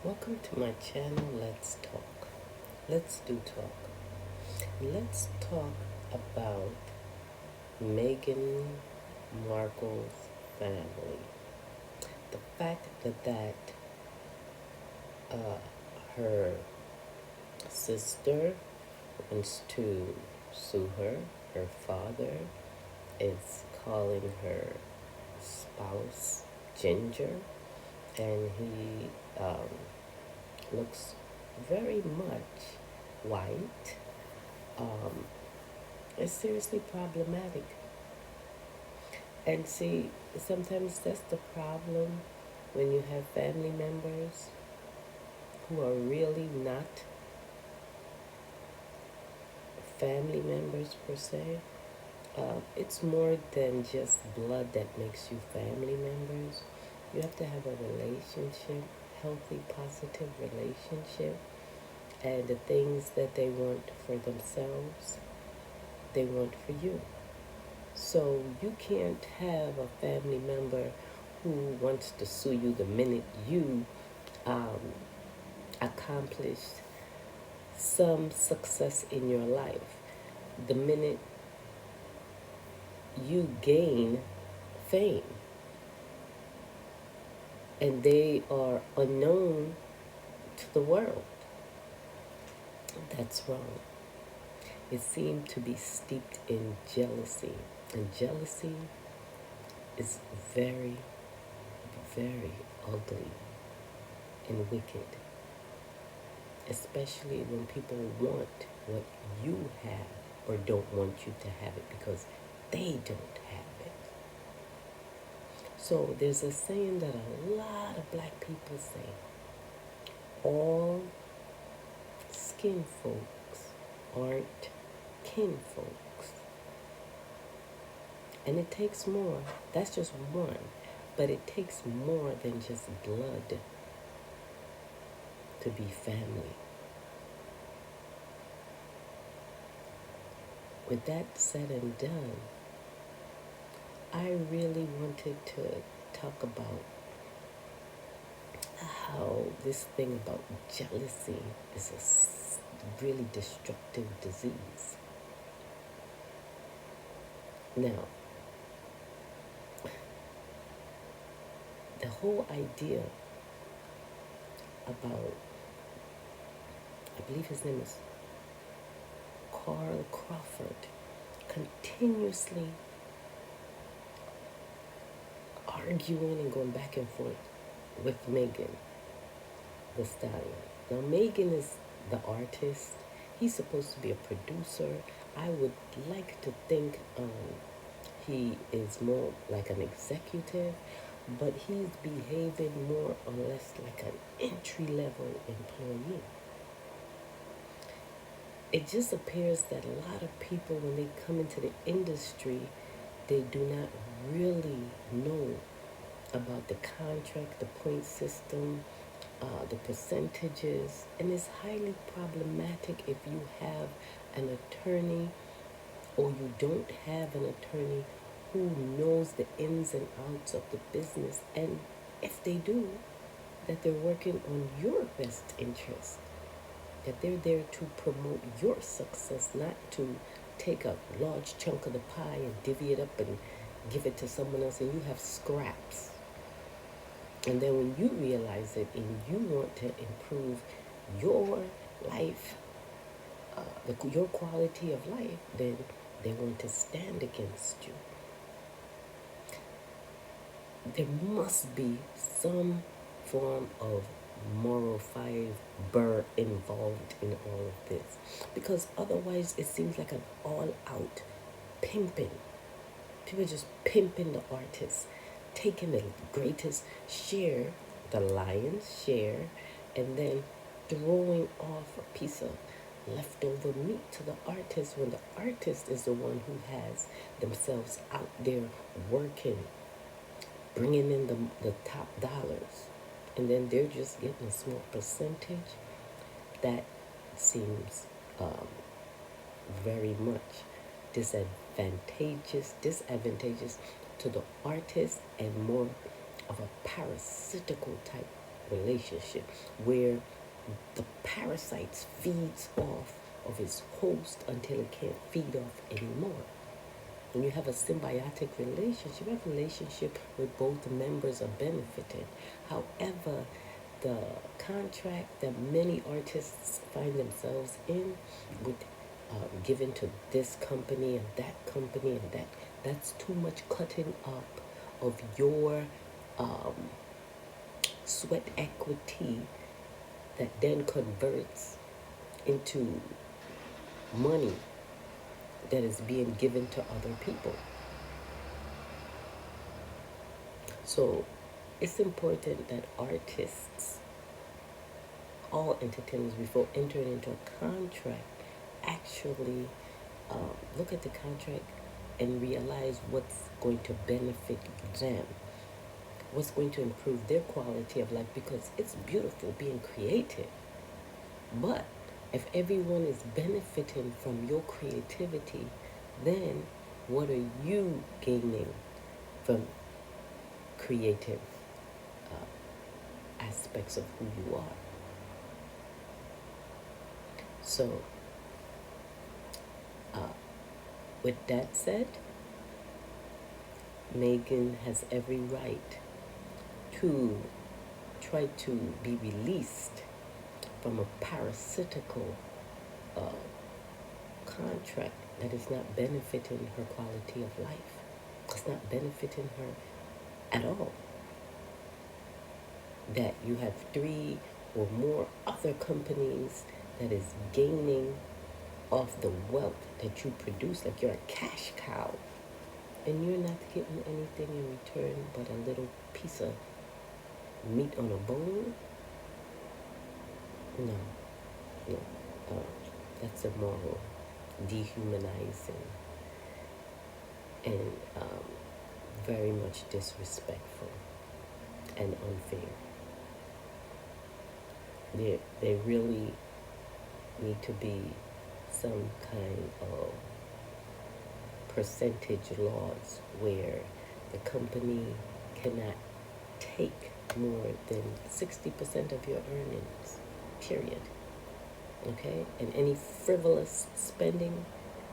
Welcome to my channel. Let's talk. Let's do talk. Let's talk about Meghan Markle's family. The fact that uh, her sister wants to sue her. Her father is calling her spouse Ginger, and he looks very much white. Um, it's seriously problematic. And see, sometimes that's the problem when you have family members who are really not family members per se. It's more than just blood that makes you family members. You have to have a relationship, healthy, positive relationship, and the things that they want for themselves, they want for you. So you can't have a family member who wants to sue you the minute you um, accomplish some success in your life. The minute you gain fame and they are unknown to the world, that's wrong. It seemed to be steeped in jealousy. And jealousy is very, very ugly and wicked, especially when people want what you have or don't want you to have it because they don't have it. So there's a saying that a lot of black people say: all skin folks aren't kin folks. And it takes more. That's just one. But it takes more than just blood to be family. With that said and done, I really wanted to talk about how this thing about jealousy is a really destructive disease. Now, the whole idea about, I believe his name is Carl Crawford, continuously arguing and going back and forth with Megan the Stallion. Now, Megan is the artist. He's supposed to be a producer. I would like to think he is more like an executive, but he's behaving more or less like an entry level employee. It just appears that a lot of people, when they come into the industry, they do not really know about the contract, the point system, the percentages, and it's highly problematic if you have an attorney or you don't have an attorney who knows the ins and outs of the business, and if they do, that they're working on your best interest, that they're there to promote your success, not to take a large chunk of the pie and divvy it up and give it to someone else, and you have scraps. And then when you realize it and you want to improve your life, your quality of life, then they want to stand against you. There must be some form of moral fiber involved in all of this, because otherwise it seems like an all-out pimping. People just pimping the artists, taking the greatest share, the lion's share, and then throwing off a piece of leftover meat to the artist when the artist is the one who has themselves out there working, bringing in the top dollars, and then they're just getting a small percentage. That seems very much disadvantageous to the artist, and more of a parasitical type relationship where the parasite feeds off of its host until it can't feed off anymore. When you have a symbiotic relationship, a relationship where both members are benefited. However, the contract that many artists find themselves in with given to this company and that's too much cutting up of your um, sweat equity that then converts into money that is being given to other people. So it's important that artists, all entertainers, before entering into a contract, actually look at the contract and realize what's going to benefit them, what's going to improve their quality of life, because it's beautiful being creative. But if everyone is benefiting from your creativity, then what are you gaining from creative aspects of who you are? So, with that said, Megan has every right to try to be released from a parasitical uh, contract that is not benefiting her quality of life. It's not benefiting her at all. That you have 3 or more other companies that is gaining off the wealth that you produce, like you're a cash cow, and you're not getting anything in return but a little piece of meat on a bone. No, no, that's immoral, dehumanizing, and very much disrespectful and unfair. There really need to be some kind of percentage laws where the company cannot take more than 60% of your earnings, period. Okay? And any frivolous spending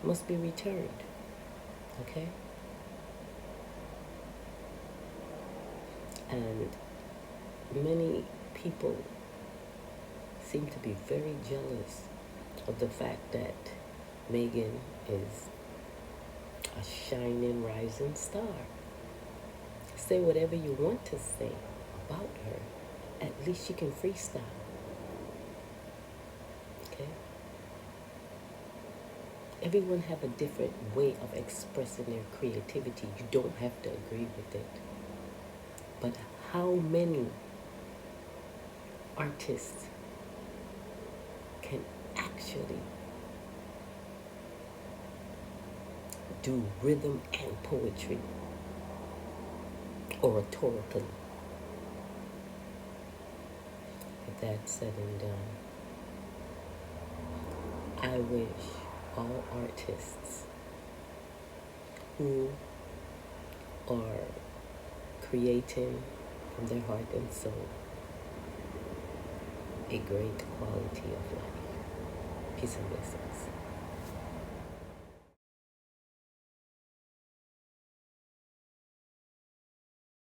must be returned. Okay? And many people seem to be very jealous of the fact that Megan is a shining rising star. Say whatever you want to say about her. At least she can freestyle. Okay? Everyone have a different way of expressing their creativity. You don't have to agree with it. But how many artists can actually do rhythm and poetry oratorically? With that said and done, I wish all artists who are creating from their heart and soul a great quality of life. Peace and blessings.